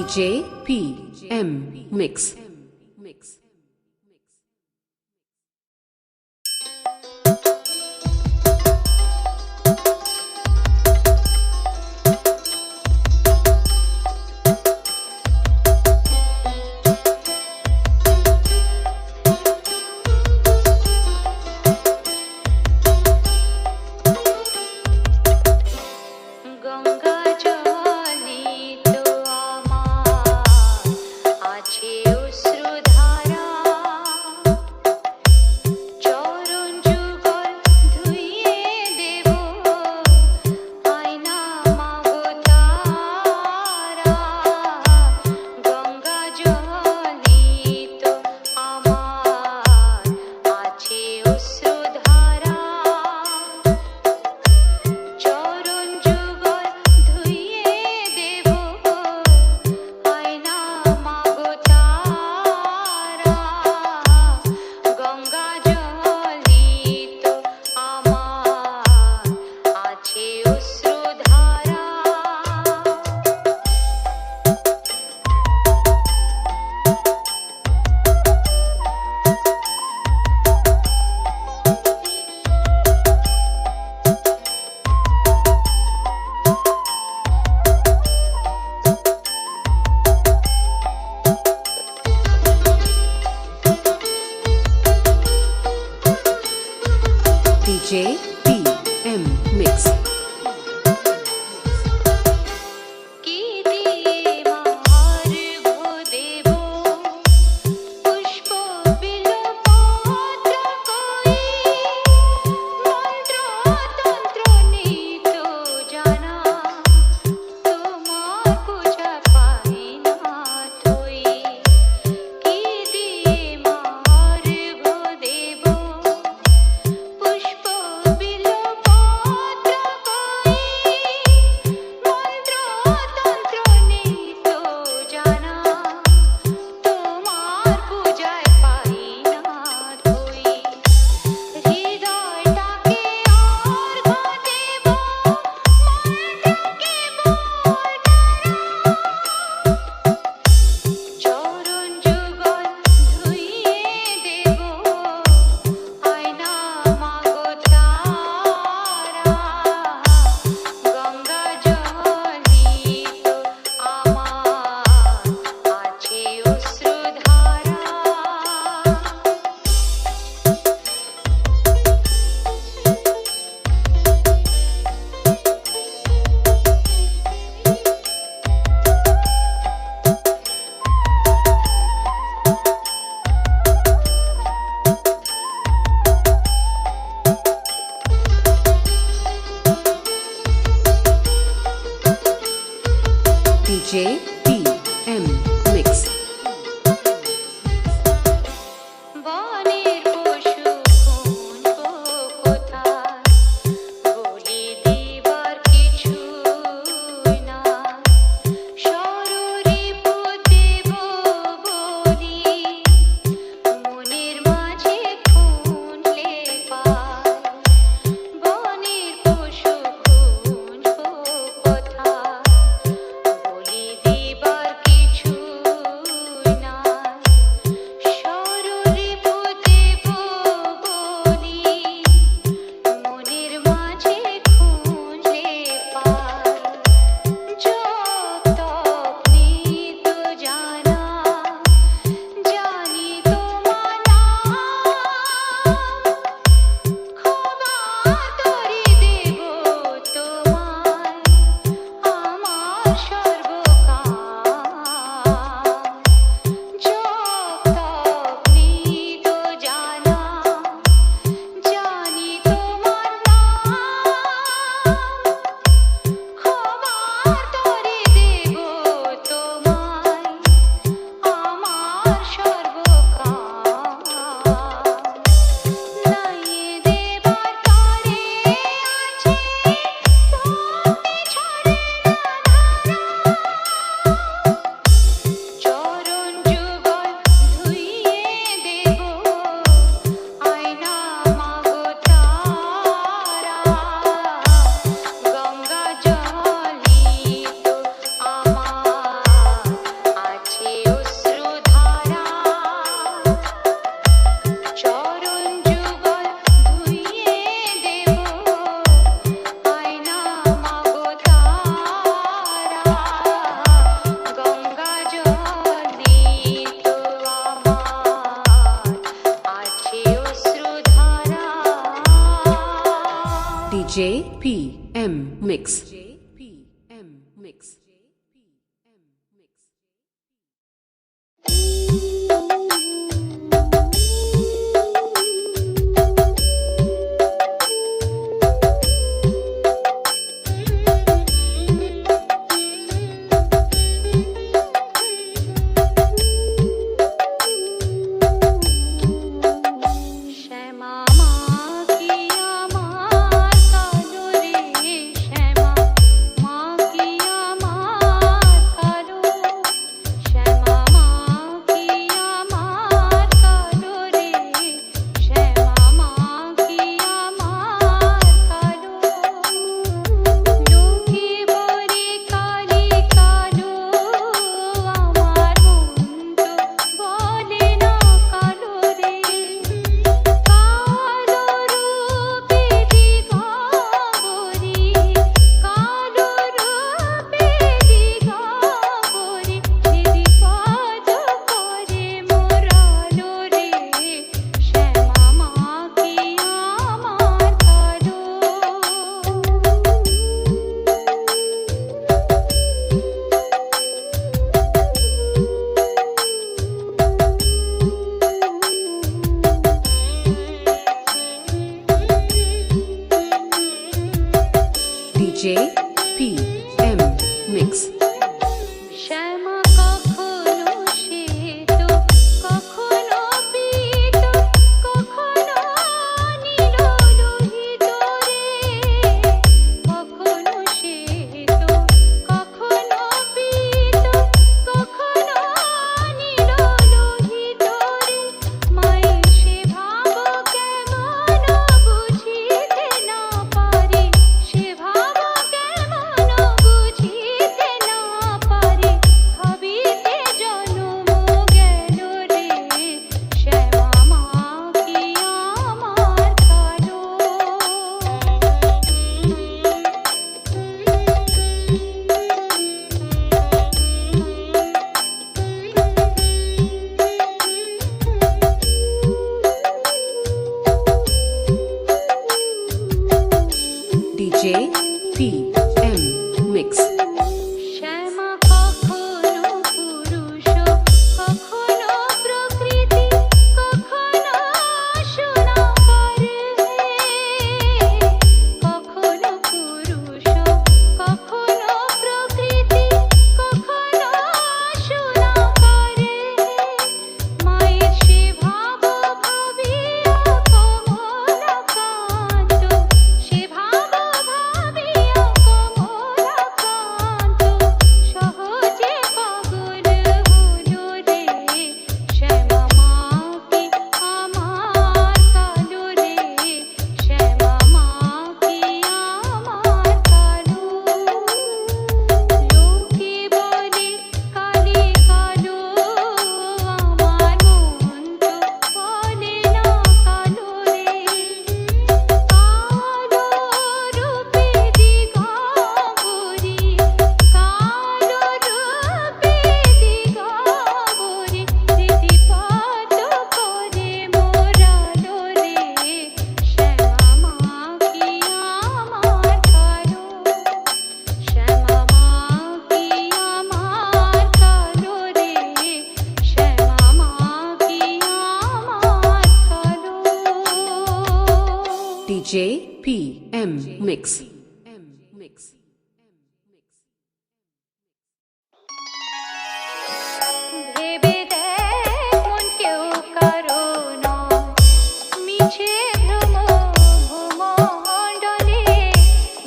JPM Mix. JPM Mix. JPM Mix. বলি Mix. JPM Mix. শ্যামা কখনো শ্বেত, কখনো পীত, কখনো নীল লোহিত রে। কখনো শ্বেত, কখনো পীত, কখনো নীল লোহিত রে। মায়ের সে ভাব কেমন বুঝিতে না পারি, সে ভাব কেমন বুঝিতে না পারি। ভাবিতে জন্ম গেল রে, শ্যামা মা কি আমার কালো। DJ PM Mix. শ্যামা কখনো পুরুষ, কখনো প্রকৃতি, কখনো সোনাকার হে। কখনো পুরুষ, কখনো প্রকৃতি, কখনো সোনাকার হে। মায়ের সে ভাব ভাবিয়া কমলাকান্ত, সে ভাব ভাবিয়া কমলাকান্ত সহজে পাগল হলো রে। শ্যামা মা কি আমার কালো রে, শ্যামা মা কি আমার কালো। লোকে বলে কালি কালো, আমার মন তো বলে না কালো রে। কালো রূপে দিগম্বরী, কালো রূপে দিগম্বরী, রীতিপাত করে মোরালো রে। শ্যামা মা কি আমার কালো, শ্যামা মা কি আমার কালো রে, শ্যামা মা কি আমার কালো। DJ PM Mix. ভেবে দেখ মন কেউ কারো নয়, মিছে ভ্রম ভূমণ্ডলে।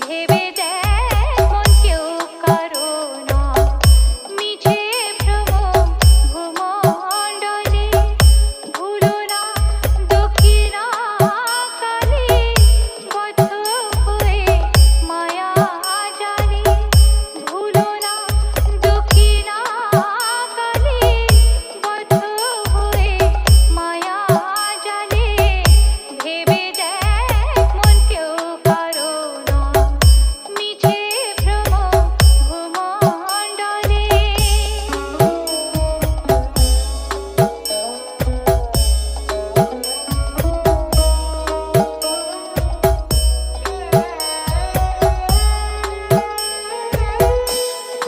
ভেবে দেখ মন কেউ কারো নয়, মিছে ভ্রম ভূমণ্ডলে। ভুলো না দক্ষিণা কালী, বদ্ধ হয়ে মায়া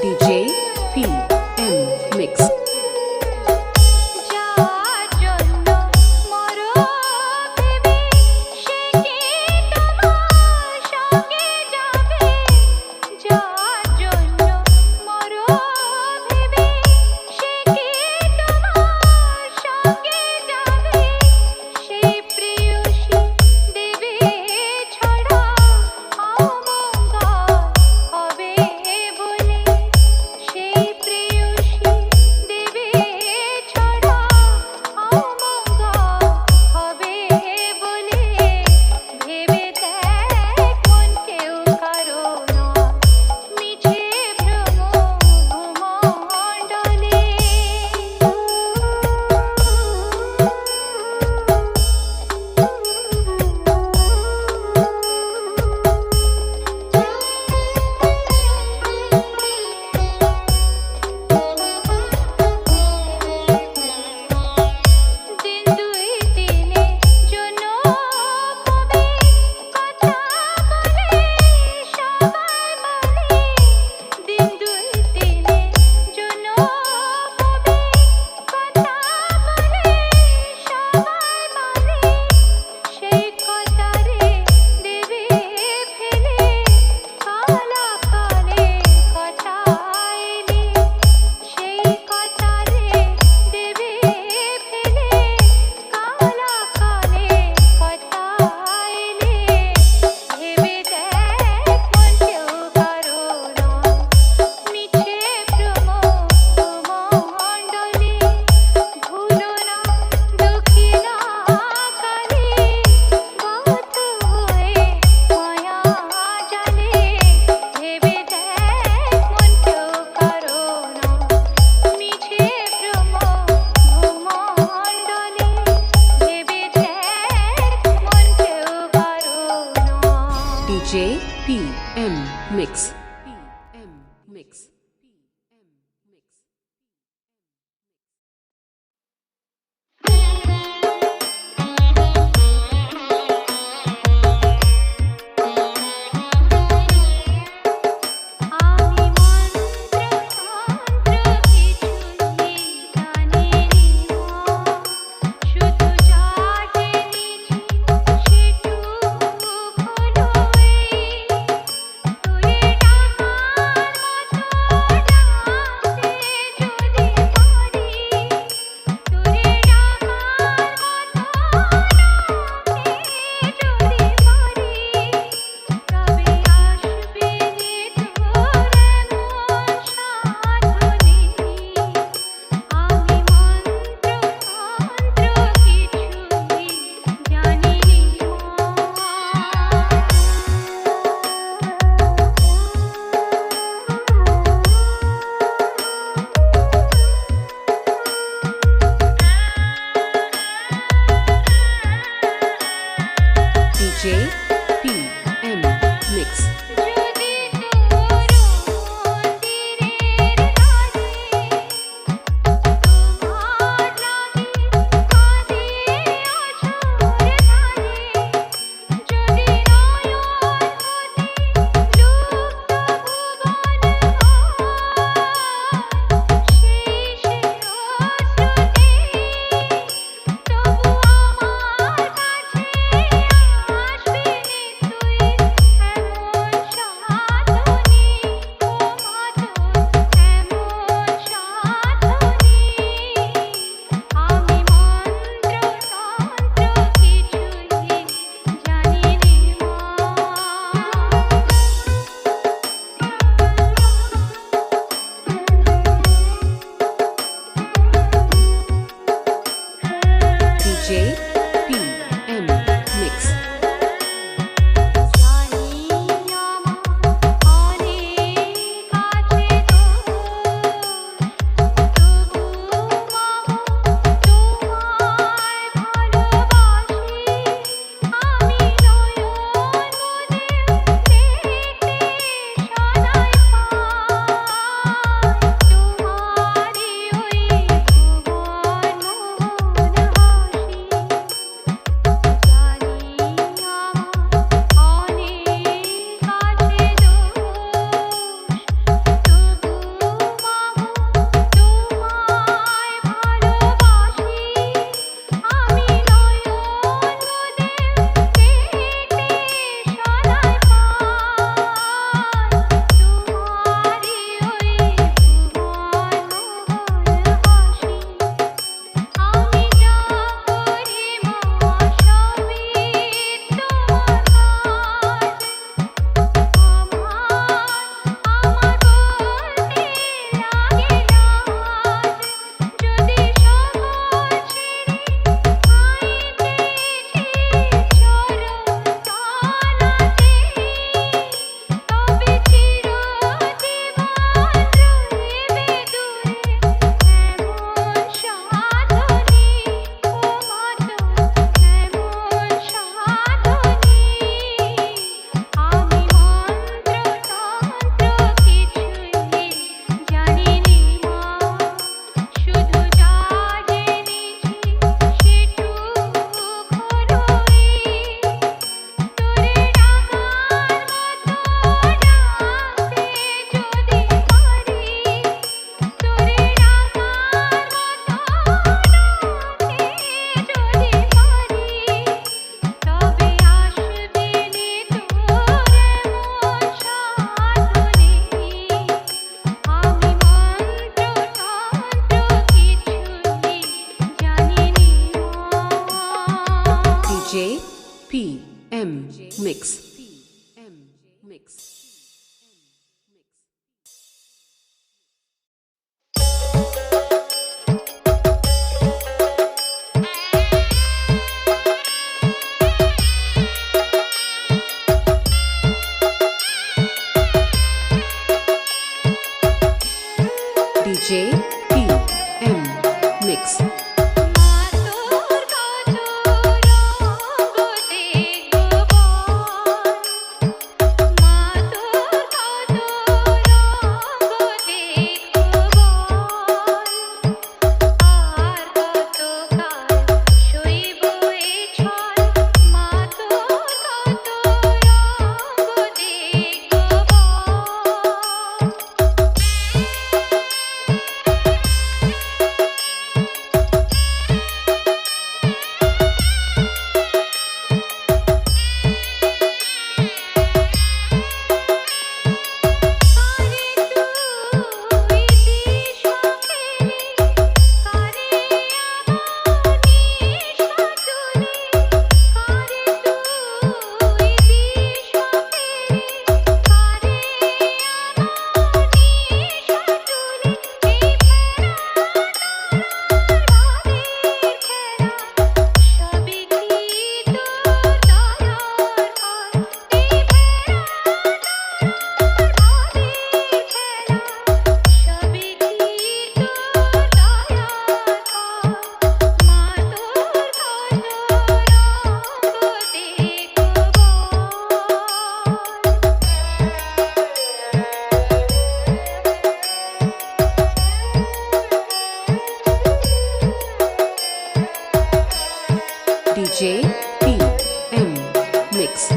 DJ PM Mix. যার জন্য মরো ভেবে সে কি তোমার সঙ্গে যাবে যার জন্য মরো ভেবে সে কি তোমার সঙ্গে যাবে সেই প্রেয়সী দেবে ছড়া অমঙ্গল হবে বলে DJ PM Mix. DJ PM Mix.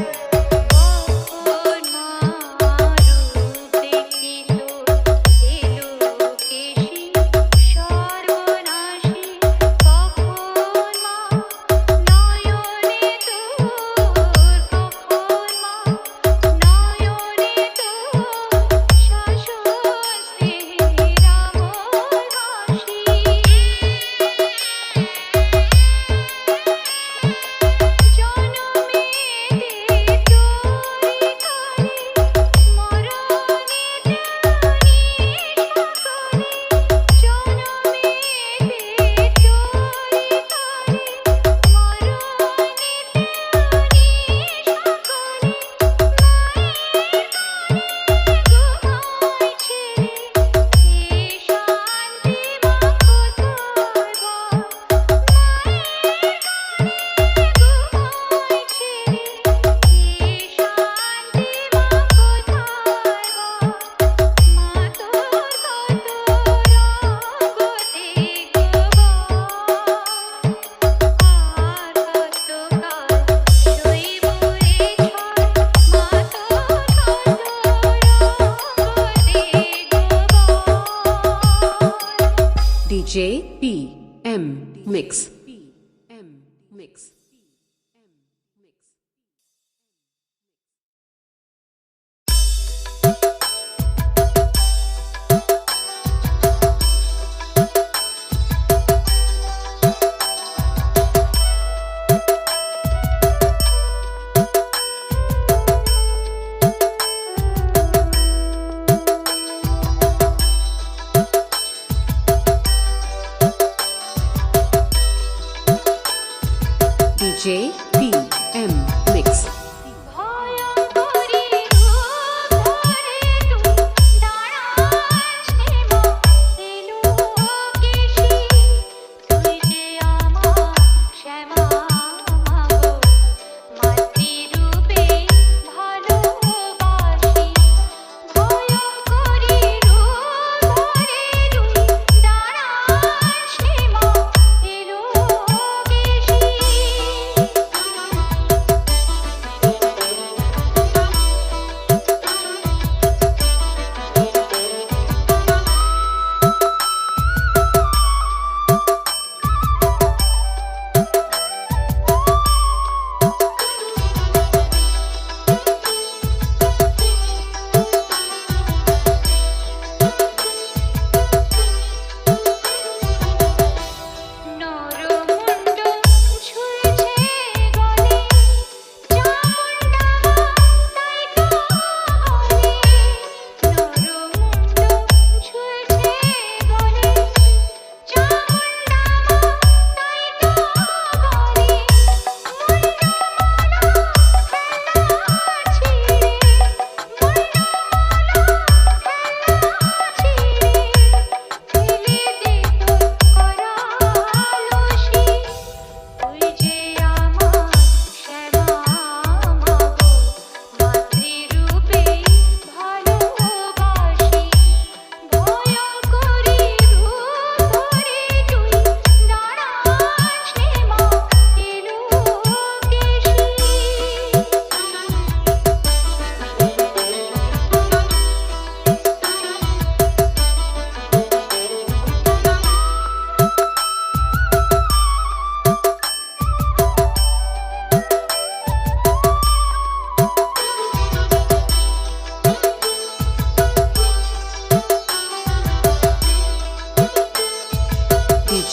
DJ PM Mix. Mix.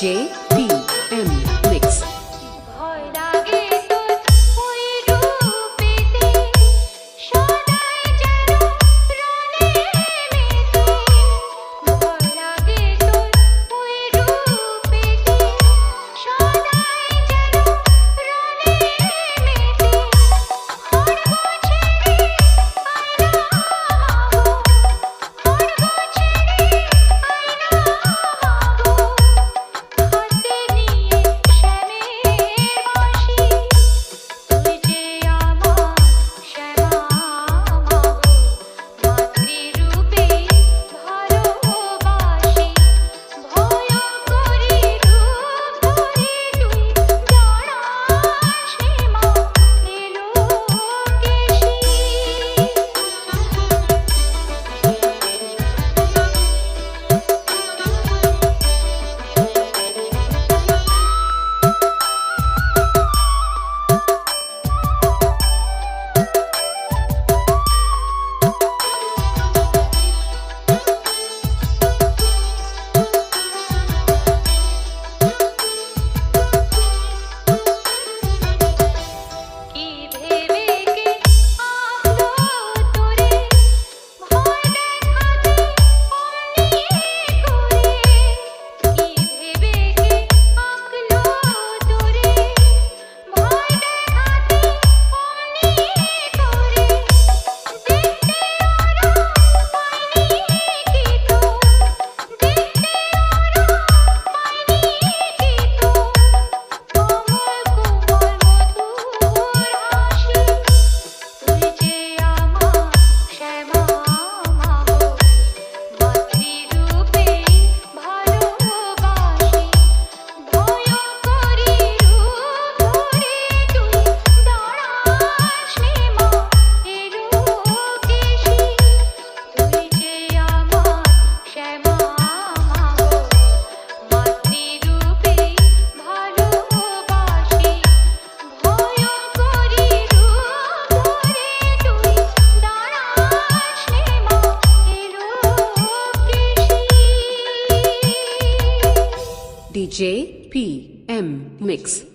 DJ PM Mix. ভয় লাগে তোর ওই রূপেতে সদাই যেন প্রাণে মেতে ভয় লাগে তোর ওই রূপেতে সদাই যেন প্রাণে মেতে খড়গ ছেড়ে আয়না মাগো খড়গ ছেড়ে আয়না মাগো হাতে নিয়ে শ্যামের বাঁশি তুই যে আমার শ্যামা মাগো মাতৃরূপে ভালোবাসি ভয় করি রূপ ধরে তুই দাঁড়াস মা এলো কি ভেবে কে আঁকলো তোরে ভয় দেখাতে অমনি করে কি ভেবে কে আঁকলো তোরে ভয় দেখাতে অমনি করে দেখতে ওরা পায়নি কি তো দেখতে ওরা পায়নি কি তো কোমল কোমল মধুর হাসি তুই যে আমার শ্যামা মাগো মাতৃরূপে ভালোবাসি ভয় করি রূপ ধরে তুই দাঁড়াস মা এলো কেশি তুই যে আমার শ্যামা মাগো মাতৃরূপে ভালোবাসি ভয় করি রূপ ধরে তুই দাঁড়াস মা এলো কেশি DJ PM Mix.